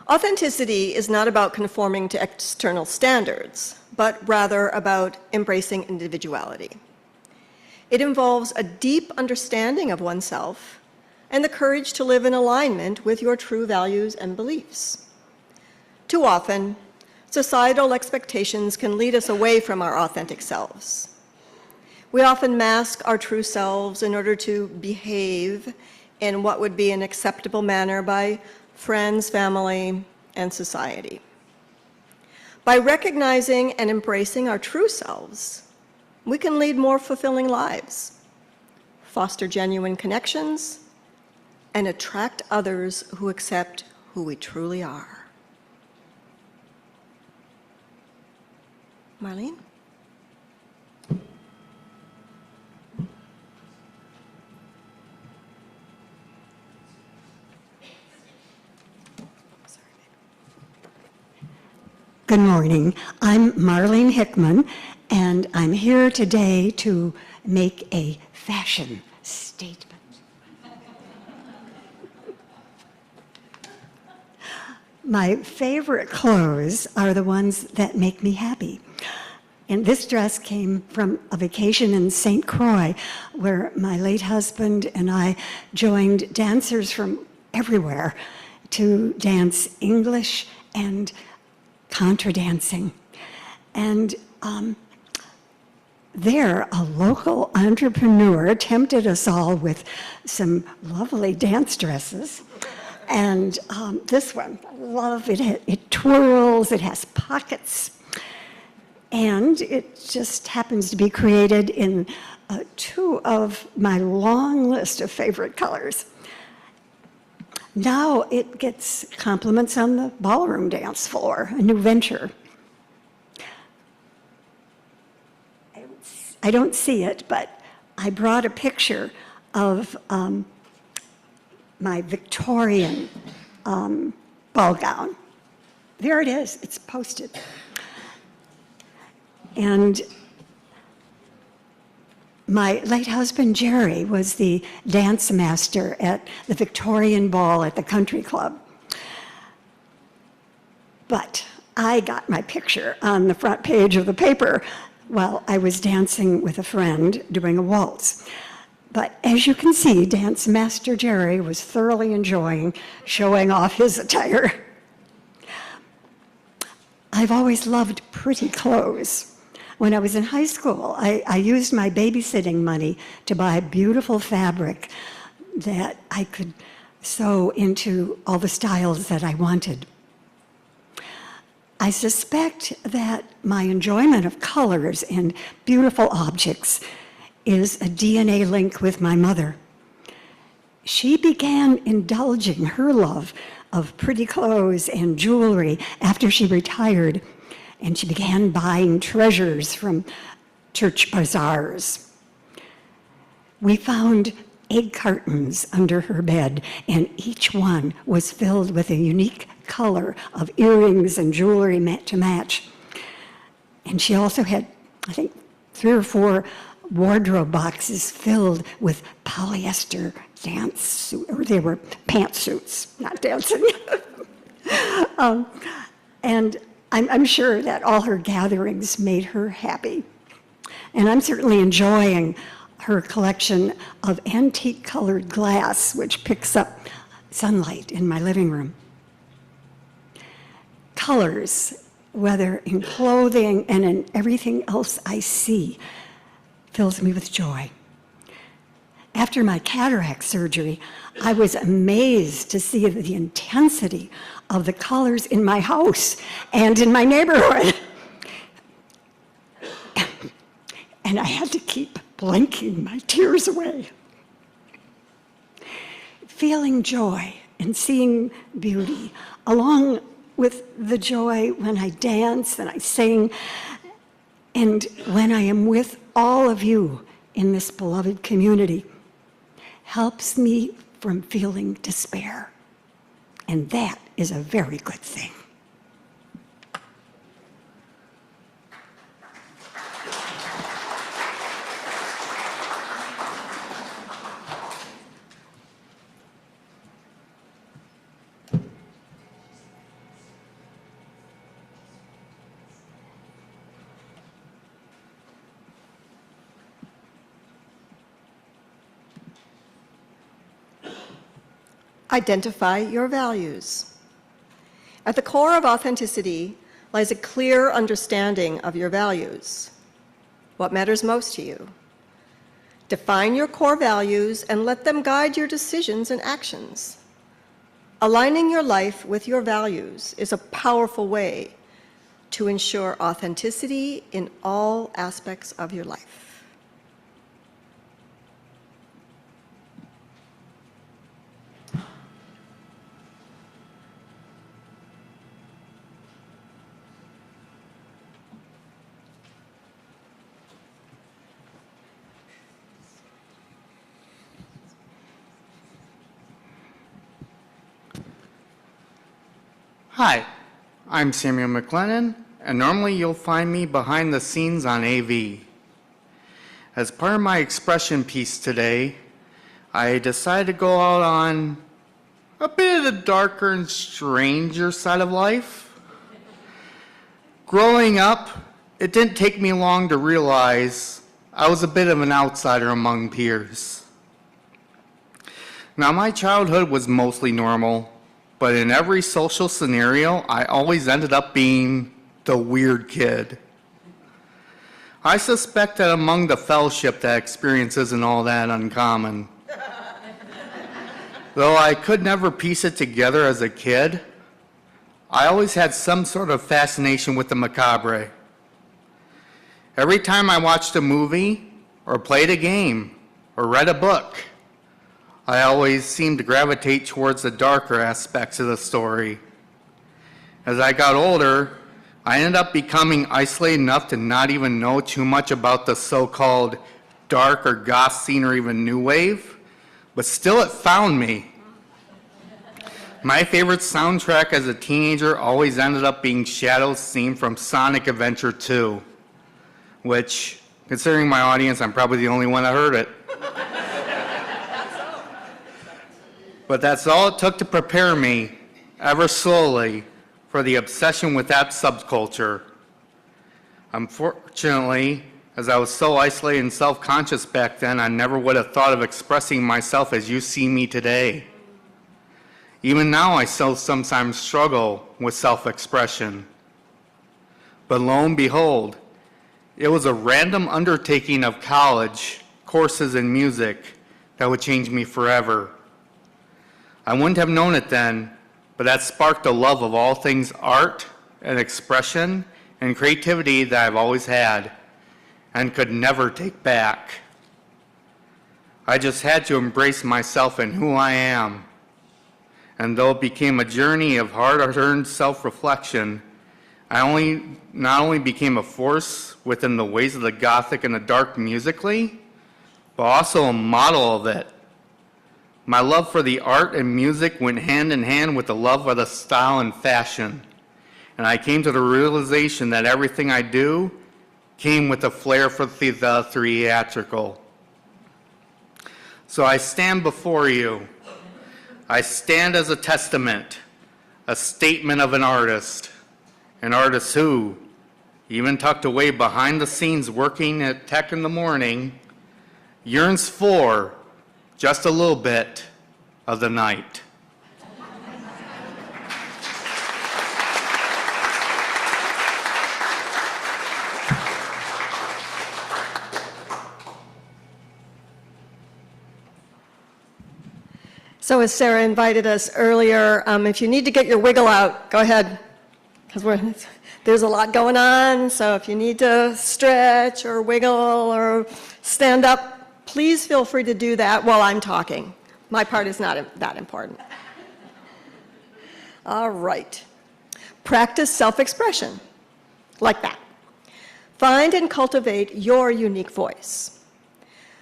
Authenticity is not about conforming to external standards, but rather about embracing individuality. It involves a deep understanding of oneself and the courage to live in alignment with your true values and beliefs. Too often, societal expectations can lead us away from our authentic selves. We often mask our true selves in order to behave in what would be an acceptable manner by friends, family, and society. By recognizing and embracing our true selves, we can lead more fulfilling lives, foster genuine connections, and attract others who accept who we truly are. Marlene? Good morning. I'm Marlene Hickman, and I'm here today to make a fashion statement. My favorite clothes are the ones that make me happy. And this dress came from a vacation in St. Croix, where my late husband and I joined dancers from everywhere to dance English and contra dancing. And there, a local entrepreneur tempted us all with some lovely dance dresses. And this one, I love it. It twirls, it has pockets. And it just happens to be created in two of my long list of favorite colors. Now it gets compliments on the ballroom dance floor, a new venture. I don't see it, but I brought a picture of my Victorian ball gown. There it is, it's posted. And my late husband, Jerry, was the dance master at the Victorian Ball at the Country Club. But I got my picture on the front page of the paper while I was dancing with a friend doing a waltz. But as you can see, Dance Master Jerry was thoroughly enjoying showing off his attire. I've always loved pretty clothes. When I was in high school, I used my babysitting money to buy beautiful fabric that I could sew into all the styles that I wanted. I suspect that my enjoyment of colors and beautiful objects is a DNA link with my mother. She began indulging her love of pretty clothes and jewelry after she retired, and she began buying treasures from church bazaars. We found egg cartons under her bed, and each one was filled with a unique color of earrings and jewelry to match. And she also had, I think, 3 or 4 wardrobe boxes filled with polyester dance suits, or they were pantsuits, not dancing. And I'm sure that all her gatherings made her happy. And I'm certainly enjoying her collection of antique colored glass, which picks up sunlight in my living room. Colors, whether in clothing and in everything else I see, fills me with joy. After my cataract surgery, I was amazed to see the intensity of the colors in my house and in my neighborhood. And I had to keep blinking my tears away. Feeling joy and seeing beauty, along with the joy when I dance and I sing, and when I am with all of you in this beloved community, helps me from feeling despair. And that is a very good thing. Identify your values. At the core of authenticity lies a clear understanding of your values. What matters most to you? Define your core values and let them guide your decisions and actions. Aligning your life with your values is a powerful way to ensure authenticity in all aspects of your life. Hi, I'm Samuel McLennan, and normally you'll find me behind the scenes on AV. As part of my expression piece today, I decided to go out on a bit of the darker and stranger side of life. Growing up, it didn't take me long to realize I was a bit of an outsider among peers. Now, my childhood was mostly normal, but in every social scenario, I always ended up being the weird kid. I suspect that among the fellowship, that experience isn't all that uncommon. Though I could never piece it together as a kid, I always had some sort of fascination with the macabre. Every time I watched a movie, or played a game, or read a book, I always seemed to gravitate towards the darker aspects of the story. As I got older, I ended up becoming isolated enough to not even know too much about the so-called dark or goth scene or even new wave, but still it found me. My favorite soundtrack as a teenager always ended up being Shadow's theme from Sonic Adventure 2, which, considering my audience, I'm probably the only one that heard it. But that's all it took to prepare me, ever slowly, for the obsession with that subculture. Unfortunately, as I was so isolated and self-conscious back then, I never would have thought of expressing myself as you see me today. Even now, I still sometimes struggle with self-expression. But lo and behold, it was a random undertaking of college, courses in music, that would change me forever. I wouldn't have known it then, but that sparked a love of all things art and expression and creativity that I've always had and could never take back. I just had to embrace myself and who I am. And though it became a journey of hard-earned self-reflection, I not only became a force within the ways of the Gothic and the dark musically, but also a model of it. My love for the art and music went hand in hand with the love of the style and fashion. And I came to the realization that everything I do came with a flair for the theatrical. So I stand before you. I stand as a testament, a statement of an artist who, even tucked away behind the scenes working at tech in the morning, yearns for just a little bit of the night. So as Sarah invited us earlier, if you need to get your wiggle out, go ahead, because there's a lot going on. So if you need to stretch or wiggle or stand up, please feel free to do that while I'm talking. My part is not that important. All right. Practice self-expression, like that. Find and cultivate your unique voice.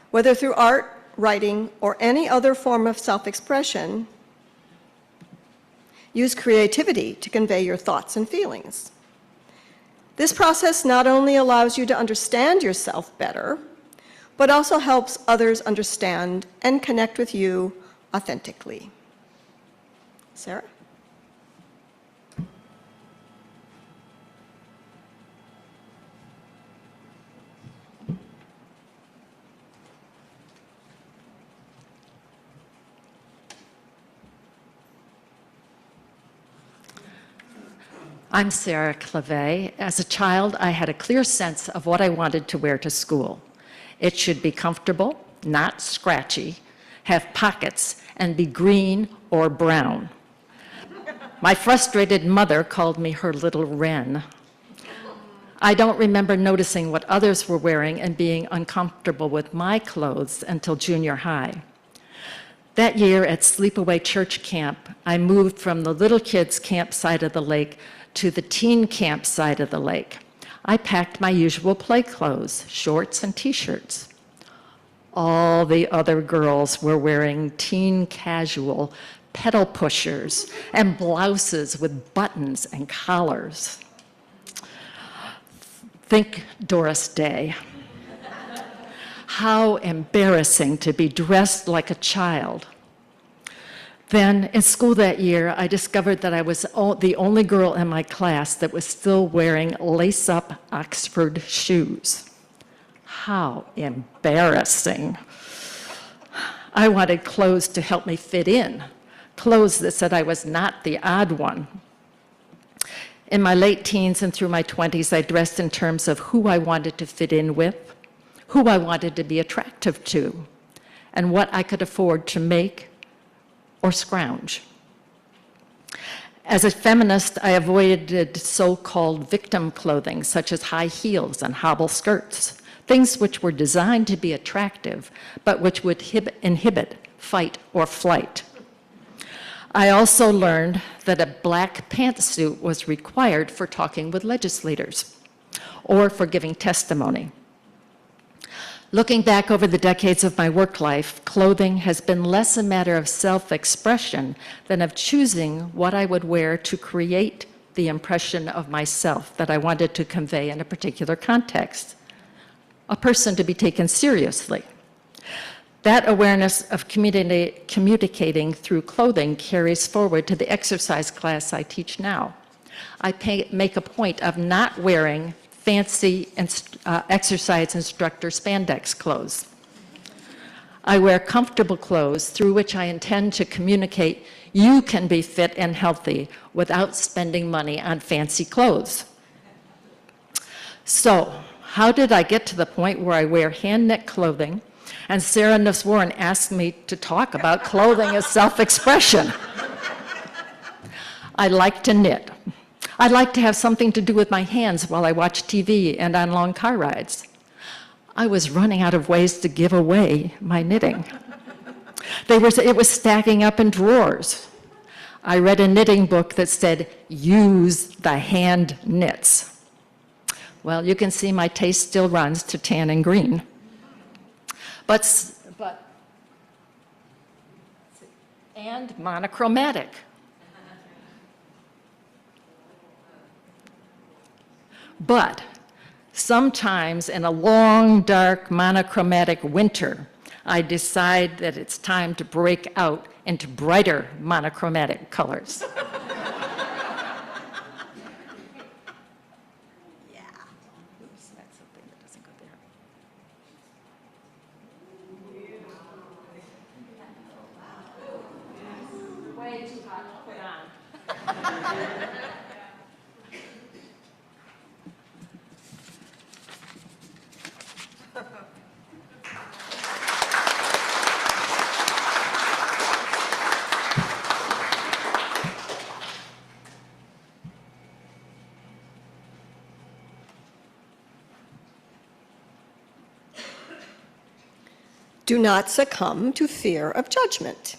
Whether through art, writing, or any other form of self-expression, use creativity to convey your thoughts and feelings. This process not only allows you to understand yourself better, but also helps others understand and connect with you authentically. Sarah? I'm Sarah Clavet. As a child, I had a clear sense of what I wanted to wear to school. It should be comfortable, not scratchy, have pockets, and be green or brown. My frustrated mother called me her little wren. I don't remember noticing what others were wearing and being uncomfortable with my clothes until junior high. That year at Sleepaway Church Camp, I moved from the little kids' camp side of the lake to the teen camp side of the lake. I packed my usual play clothes, shorts and t-shirts. All the other girls were wearing teen casual, pedal pushers, and blouses with buttons and collars. Think Doris Day. How embarrassing to be dressed like a child. Then, in school that year, I discovered that I was the only girl in my class that was still wearing lace-up Oxford shoes. How embarrassing. I wanted clothes to help me fit in, clothes that said I was not the odd one. In my late teens and through my 20s, I dressed in terms of who I wanted to fit in with, who I wanted to be attractive to, and what I could afford to make or scrounge. As a feminist, I avoided so-called victim clothing, such as high heels and hobble skirts, things which were designed to be attractive, but which would inhibit fight or flight. I also learned that a black pantsuit was required for talking with legislators or for giving testimony. Looking back over the decades of my work life, clothing has been less a matter of self-expression than of choosing what I would wear to create the impression of myself that I wanted to convey in a particular context, a person to be taken seriously. That awareness of communicating through clothing carries forward to the exercise class I teach now. I make a point of not wearing fancy exercise instructor spandex clothes. I wear comfortable clothes through which I intend to communicate you can be fit and healthy without spending money on fancy clothes. So, how did I get to the point where I wear hand-knit clothing and Sarah Nusswarren asked me to talk about clothing as self-expression? I like to knit. I like to have something to do with my hands while I watch TV and on long car rides. I was running out of ways to give away my knitting. It was stacking up in drawers. I read a knitting book that said, use the hand knits. Well, you can see my taste still runs to tan and green. And monochromatic. But sometimes in a long, dark, monochromatic winter, I decide that it's time to break out into brighter monochromatic colors. Yeah. Oops, that's something that doesn't go there. Way too hot to put on. Do not succumb to fear of judgment.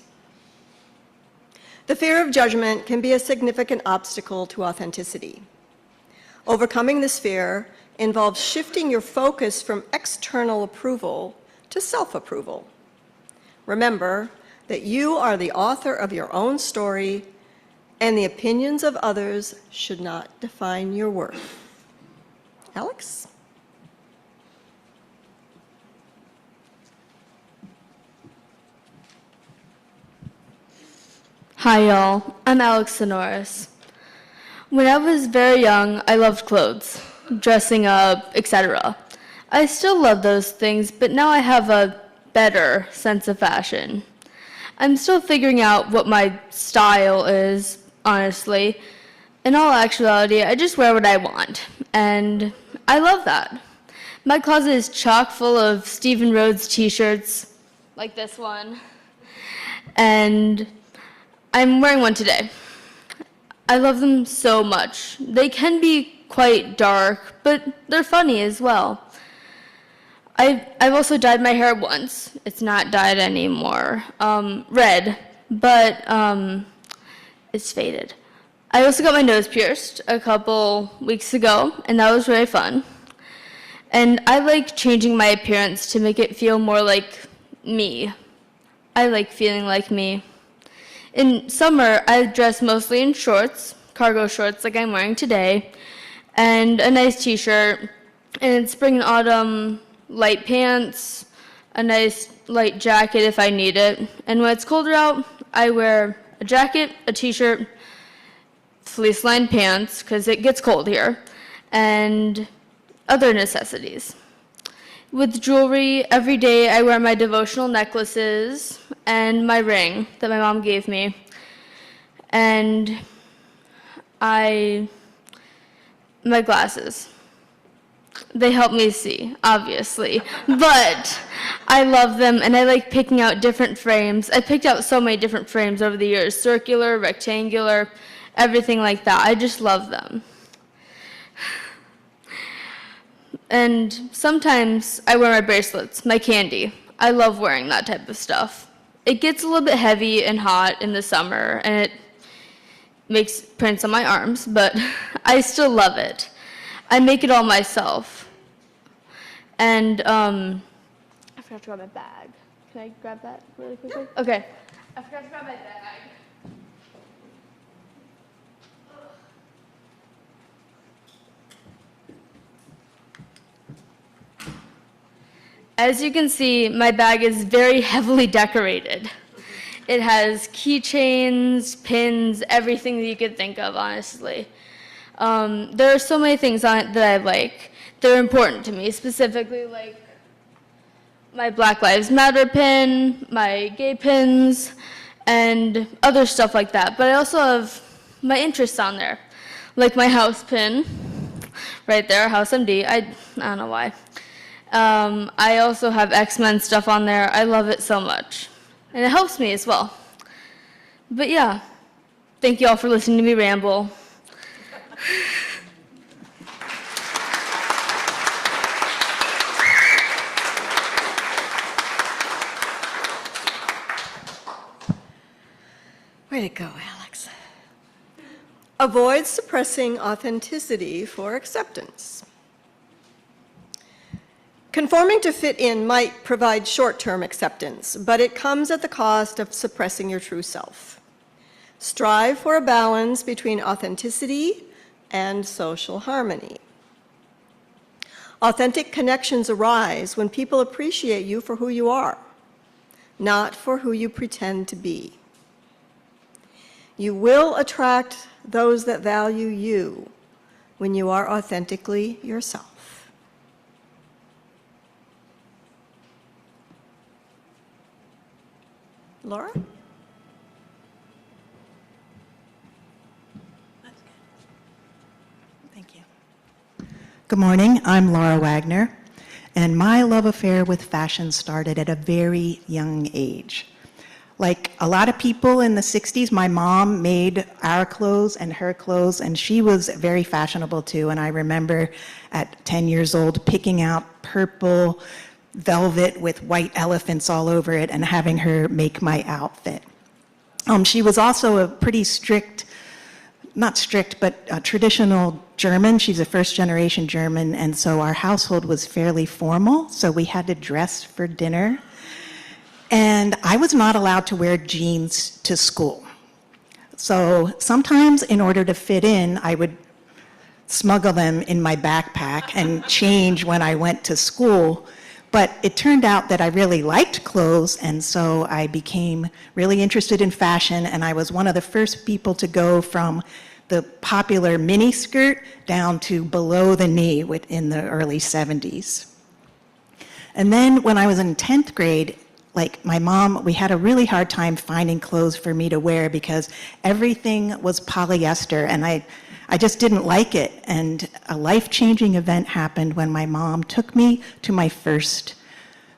The fear of judgment can be a significant obstacle to authenticity. Overcoming this fear involves shifting your focus from external approval to self-approval. Remember that you are the author of your own story, and the opinions of others should not define your worth. Alex? Hi y'all, I'm Alex Sonoris. When I was very young, I loved clothes, dressing up, etc. I still love those things, but now I have a better sense of fashion. I'm still figuring out what my style is, honestly, in all actuality, I just wear what I want, and I love that. My closet is chock full of Stephen Rhodes t-shirts, like this one, and I'm wearing one today. I love them so much. They can be quite dark, but they're funny as well. I've also dyed my hair once. It's not dyed anymore. Red, but it's faded. I also got my nose pierced a couple weeks ago, and that was really fun. And I like changing my appearance to make it feel more like me. I like feeling like me. In summer, I dress mostly in shorts, cargo shorts like I'm wearing today, and a nice t-shirt. And in spring and autumn, light pants, a nice light jacket if I need it. And when it's colder out, I wear a jacket, a t-shirt, fleece-lined pants, because it gets cold here, and other necessities. With jewelry, every day I wear my devotional necklaces and my ring that my mom gave me. And my glasses. They help me see, obviously, but I love them, and I like picking out different frames. I picked out so many different frames over the years, circular, rectangular, everything like that. I just love them. And sometimes I wear my bracelets, my candy. I love wearing that type of stuff. It gets a little bit heavy and hot in the summer, and it makes prints on my arms, but I still love it. I make it all myself. And I forgot to grab my bag. Can I grab that really quickly? Okay. I forgot to grab my bag. As you can see, my bag is very heavily decorated. It has keychains, pins, everything that you could think of, honestly. There are so many things on it that I like. They're important to me, specifically like my Black Lives Matter pin, my gay pins, and other stuff like that. But I also have my interests on there, like my house pin, right there, House MD. I don't know why. I also have X-Men stuff on there. I love it so much. And it helps me as well. But yeah, thank you all for listening to me ramble. Way to go, Alex. Avoid suppressing authenticity for acceptance. Conforming to fit in might provide short-term acceptance, but it comes at the cost of suppressing your true self. Strive for a balance between authenticity and social harmony. Authentic connections arise when people appreciate you for who you are, not for who you pretend to be. You will attract those that value you when you are authentically yourself. Laura? Thank you. Good morning, I'm Laura Wagner, and my love affair with fashion started at a very young age. Like a lot of people in the 60s, my mom made our clothes and her clothes, and she was very fashionable too, and I remember at 10 years old picking out purple velvet with white elephants all over it and having her make my outfit. She was also a pretty strict, not strict, but traditional German. She's a first-generation German, and so our household was fairly formal, so we had to dress for dinner. And I was not allowed to wear jeans to school. So sometimes in order to fit in, I would smuggle them in my backpack and change when I went to school. But it turned out that I really liked clothes, and so I became really interested in fashion, and I was one of the first people to go from the popular mini skirt down to below the knee in the early 70s. And then when I was in 10th grade, like my mom, we had a really hard time finding clothes for me to wear because everything was polyester, and I just didn't like it. And a life-changing event happened when my mom took me to my first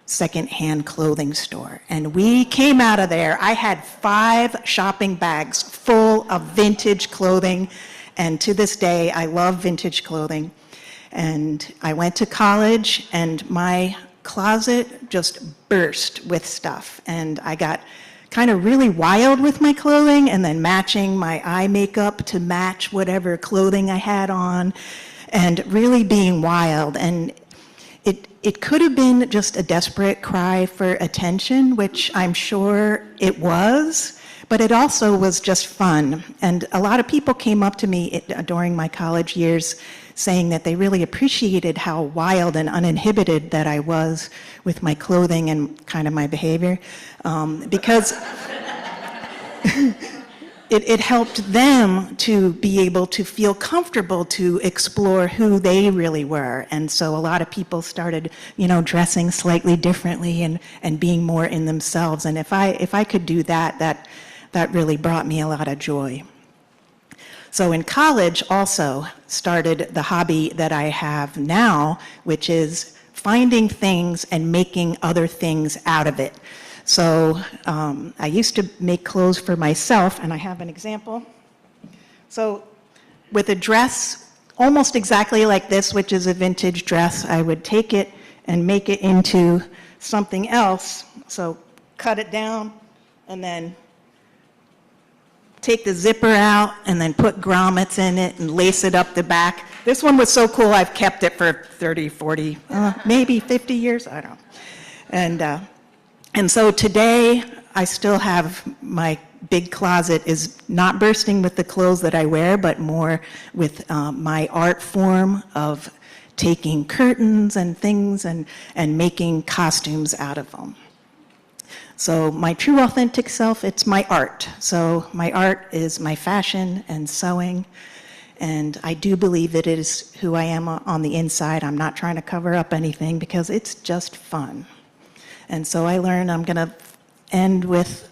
secondhand clothing store. And we came out of there. I had 5 shopping bags full of vintage clothing. And to this day, I love vintage clothing. And I went to college, and my closet just burst with stuff. And I got kind of really wild with my clothing, and then matching my eye makeup to match whatever clothing I had on, and really being wild. And it could have been just a desperate cry for attention, which I'm sure it was, but it also was just fun. And a lot of people came up to me during my college years saying that they really appreciated how wild and uninhibited that I was with my clothing and kind of my behavior, because it helped them to be able to feel comfortable to explore who they really were. And so a lot of people started, dressing slightly differently and being more in themselves. And if I could do that, that really brought me a lot of joy. So in college also started the hobby that I have now, which is finding things and making other things out of it. So I used to make clothes for myself, and I have an example. So with a dress almost exactly like this, which is a vintage dress, I would take it and make it into something else. So cut it down and then take the zipper out and then put grommets in it and lace it up the back. This one was so cool, I've kept it for 30, 40, maybe 50 years, I don't know. And so today, I still have my big closet is not bursting with the clothes that I wear, but more with my art form of taking curtains and things and making costumes out of them. So my true authentic self, it's my art. So my art is my fashion and sewing, and I do believe that it is who I am on the inside. I'm not trying to cover up anything because it's just fun. And so I learned I'm gonna end with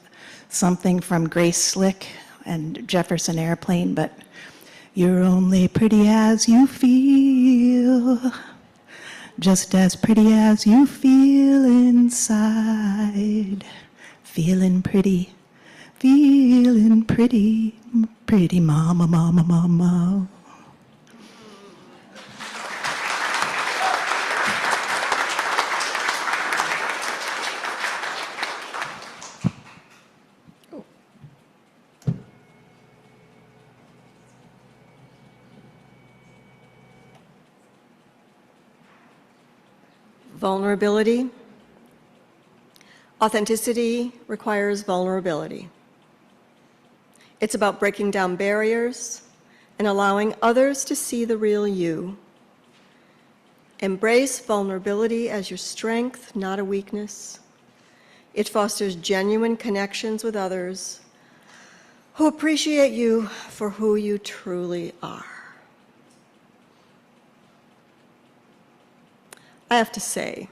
something from Grace Slick and Jefferson Airplane, but you're only pretty as you feel, just as pretty as you feel inside. Feeling pretty, pretty mama, mama, mama. Vulnerability. Authenticity requires vulnerability. It's about breaking down barriers and allowing others to see the real you. Embrace vulnerability as your strength, not a weakness. It fosters genuine connections with others who appreciate you for who you truly are. I have to say,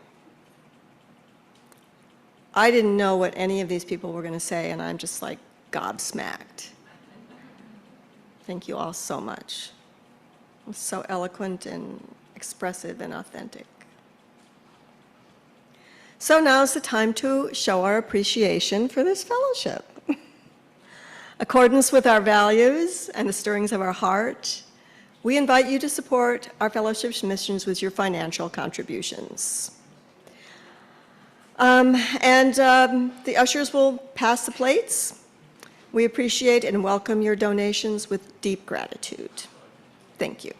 I didn't know what any of these people were going to say, and I'm just like gobsmacked. Thank you all so much. It was so eloquent and expressive and authentic. So now's the time to show our appreciation for this fellowship. Accordance with our values and the stirrings of our heart, we invite you to support our fellowship's missions with your financial contributions. The ushers will pass the plates. We appreciate and welcome your donations with deep gratitude. Thank you.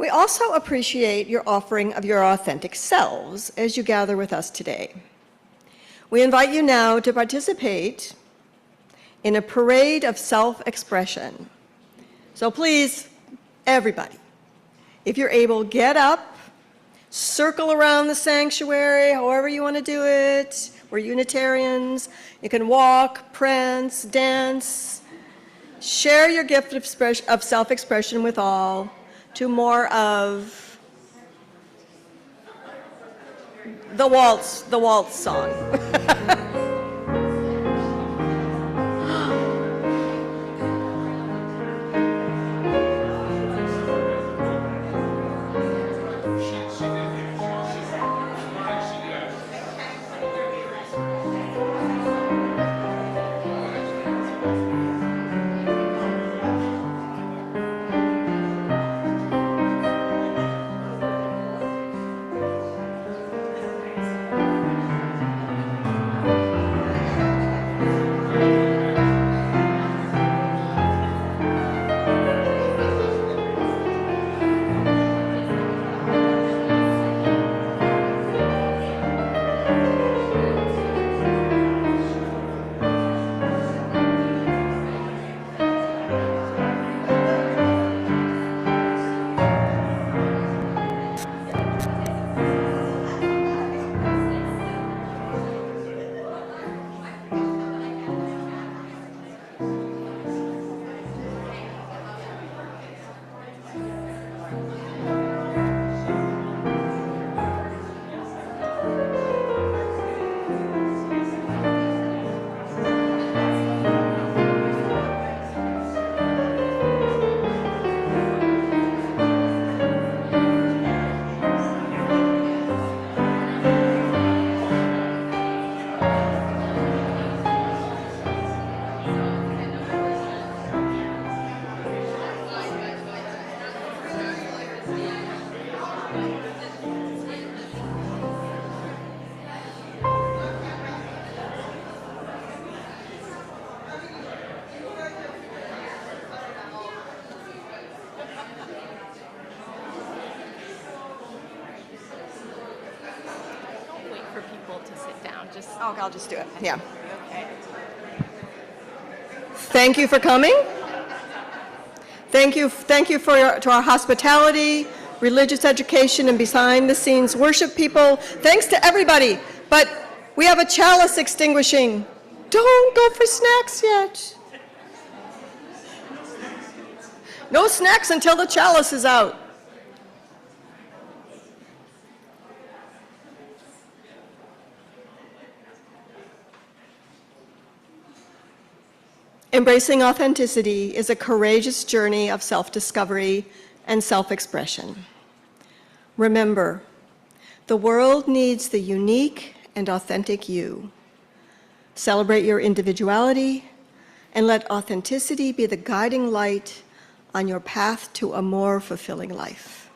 We also appreciate your offering of your authentic selves as you gather with us today. We invite you now to participate in a parade of self-expression. So please, everybody, if you're able, get up, circle around the sanctuary, however you want to do it. We're Unitarians. You can walk, prance, dance. Share your gift of self-expression with all to more of the waltz song. For people to sit down, just Oh, I'll just do it, yeah. Thank you for coming. Thank you to our hospitality, religious education, and behind-the-scenes worship people. Thanks to everybody, but we have a chalice extinguishing. Don't go for snacks yet. No snacks until the chalice is out. Embracing authenticity is a courageous journey of self-discovery and self-expression. Remember, the world needs the unique and authentic you. Celebrate your individuality and let authenticity be the guiding light on your path to a more fulfilling life.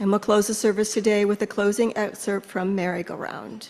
And we'll close the service today with a closing excerpt from Merry Go Round.